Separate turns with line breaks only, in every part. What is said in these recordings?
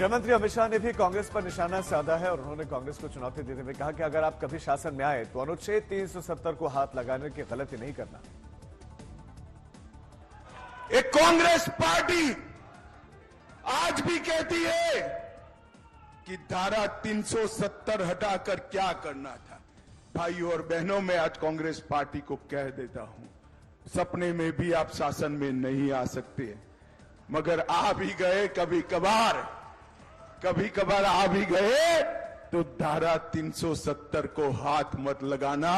गृहमंत्री अमित शाह ने भी कांग्रेस पर निशाना साधा है और उन्होंने कांग्रेस को चुनौती देते हुए कहा कि अगर आप कभी शासन में आए तो अनुच्छेद 370 को हाथ लगाने की गलती नहीं करना।
एक कांग्रेस पार्टी आज भी कहती है कि धारा 370 हटाकर क्या करना था। भाइयों और बहनों, मैं आज कांग्रेस पार्टी को कह देता हूं, सपने में भी आप शासन में नहीं आ सकते, मगर आ भी गए कभी कभार आ भी गए तो धारा 370 को हाथ मत लगाना।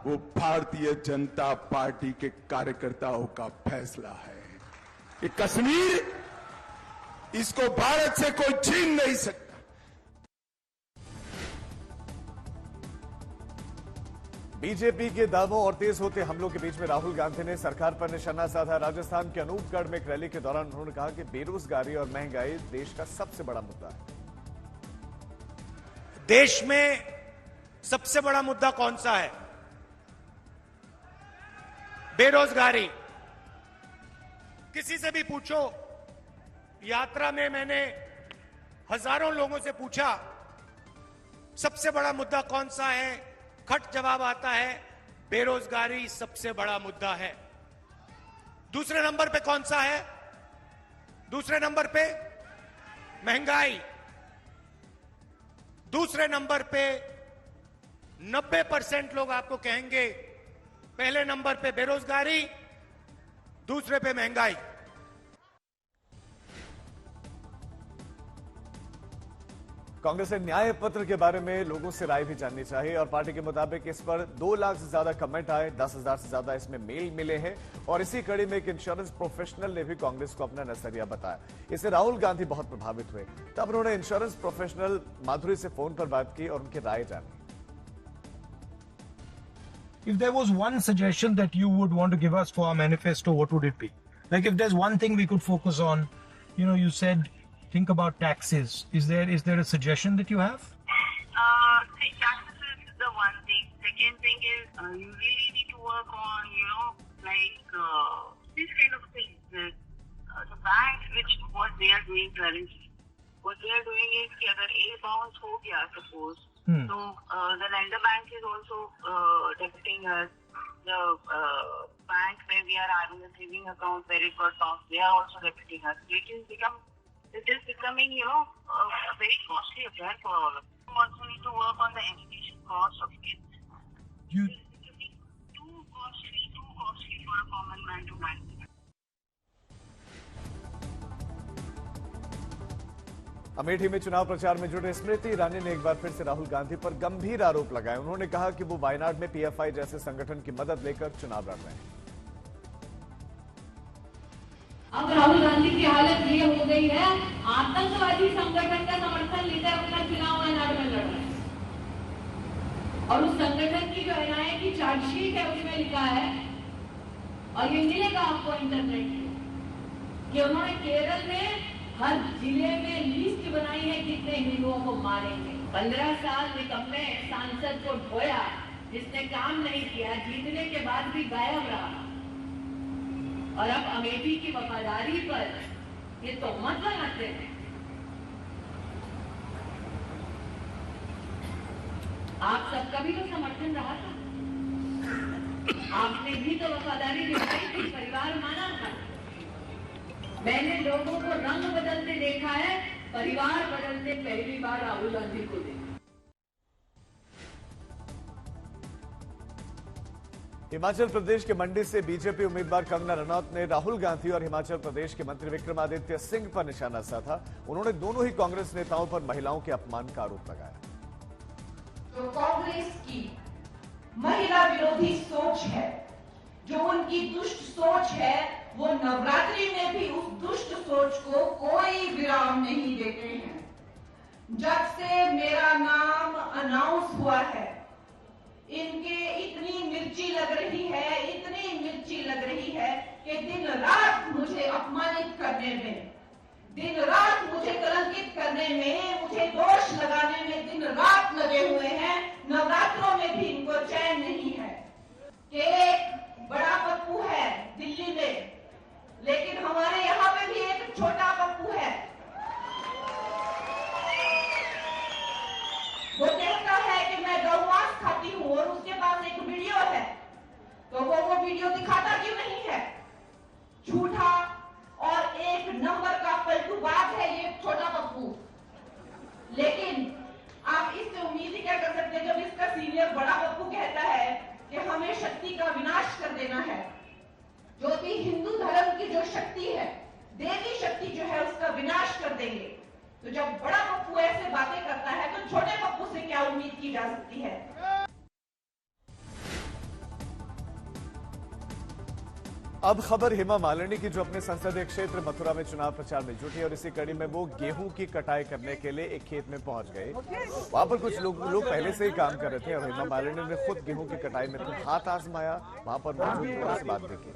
वो भारतीय जनता पार्टी के कार्यकर्ताओं का फैसला है। ये कश्मीर, इसको भारत से कोई छीन नहीं सकता।
बीजेपी के दावों और तेज होते हमलों के बीच में राहुल गांधी ने सरकार पर निशाना साधा। राजस्थान के अनूपगढ़ में एक रैली के दौरान उन्होंने कहा कि बेरोजगारी और महंगाई देश का सबसे बड़ा मुद्दा है।
देश में सबसे बड़ा मुद्दा कौन सा है? बेरोजगारी। किसी से भी पूछो, यात्रा में मैंने हजारों लोगों से पूछा सबसे बड़ा मुद्दा कौन सा है, खट जवाब आता है बेरोजगारी सबसे बड़ा मुद्दा है। दूसरे नंबर पे कौन सा है? दूसरे नंबर पे महंगाई। दूसरे नंबर पे 90% लोग आपको कहेंगे पहले नंबर पे बेरोजगारी, दूसरे पे महंगाई।
कांग्रेस ने न्याय पत्र के बारे में लोगों से राय भी जाननी चाहिए और पार्टी के मुताबिक इस पर 2 लाख से ज्यादा कमेंट आए, 10,000 से ज्यादा इसमें मेल मिले हैं और इसी कड़ी में एक इंश्योरेंस प्रोफेशनल ने भी कांग्रेस को अपना नजरिया बताया। इससे राहुल गांधी बहुत प्रभावित हुए। तब उन्होंने इंश्योरेंस प्रोफेशनल माधुरी से फोन पर बात की और उनकी राय जानी।
If there was one suggestion that you would want to give us for our manifesto, what would it be? Like if there's one thing we could focus on, you said think about taxes. Is there a suggestion that you have?
Taxes is the one thing. Second thing is you really need to work on, this kind of things. The banks, which what they are doing currently, what they are doing is कि अगर A bounce हो गया suppose, so the lender bank is also debiting us. The bank where we are having a saving account where it got bounced, they are also debiting us. It is becoming, a very costly affair for all of us. We also need to work on the education cost of kids. It is becoming too costly for a common man to manage.
Amethi में चुनाव प्रचार में जुटे स्मृति ईरानी ने एक बार फिर से राहुल गांधी पर गंभीर आरोप लगाए। उन्होंने कहा कि वो वायनाड में पीएफआई जैसे संगठन की मदद लेकर चुनाव लड़ रहे हैं।
अब राहुल गांधी की हालत ये हो गई है, आतंकवादी संगठन का समर्थन लेकर अपना चुनाव वायनाड में लड़ रहे हैं और उस संगठन की जो एनआईए की चार्जशीट है उसमें लिखा है, और ये मिलेगा आपको इंटरनेट पे, कि उन्होंने केरल में हर जिले में लिस्ट बनाई है कितने हिंदुओं को मारेंगे। 15 साल निकम्मे सांसद को ढोया जिसने काम नहीं किया, जीतने के बाद भी गायब रहा और अब अमेठी की वफादारी पर ये तोहमत लगाते हैं। आप सबका भी तो समर्थन रहा था, आपने भी तो वफादारी निभाई थी, परिवार माना था। मैंने लोगों को रंग बदलते देखा है, परिवार बदलते पहली बार राहुल गांधी को देखा।
हिमाचल प्रदेश के मंडी से बीजेपी उम्मीदवार कंगना रनौत ने राहुल गांधी और हिमाचल प्रदेश के मंत्री विक्रमादित्य सिंह पर निशाना साधा। उन्होंने दोनों ही कांग्रेस नेताओं पर महिलाओं के अपमान का आरोप लगाया।
जो कांग्रेस की महिला विरोधी सोच है, जो उनकी दुष्ट सोच है, वो नवरात्रि में भी उस दुष्ट सोच को कोई विराम नहीं देते हैं। जब से मेरा नाम अनाउंस हुआ है, इनके इतनी मिर्ची लग रही है कि दिन रात मुझे अपमानित करने में, दिन रात मुझे कलंकित करने में, मुझे दोष लगाने में दिन रात लगे हुए हैं। नवरात्रों में भी इनको चैन नहीं है कि एक बड़ा पप्पू है दिल्ली में, लेकिन हमारे यहाँ पे भी एक छोटा पप्पू है। की जो शक्ति है, देवी शक्ति जो है, उसका विनाश कर देंगे। तो जब बड़ा पप्पू ऐसे बातें करता है तो छोटे पप्पू से क्या उम्मीद की जा सकती है?
अब खबर हेमा मालिनी की, जो अपने संसदीय क्षेत्र मथुरा में चुनाव प्रचार में जुटी और इसी कड़ी में वो गेहूं की कटाई करने के लिए एक खेत में पहुंच गए। वहां पर कुछ लोग पहले से ही काम कर रहे थे और हेमा मालिनी ने खुद गेहूं की कटाई में खुद हाथ आजमाया। वहां पर मौजूद लोगों से बात देखी।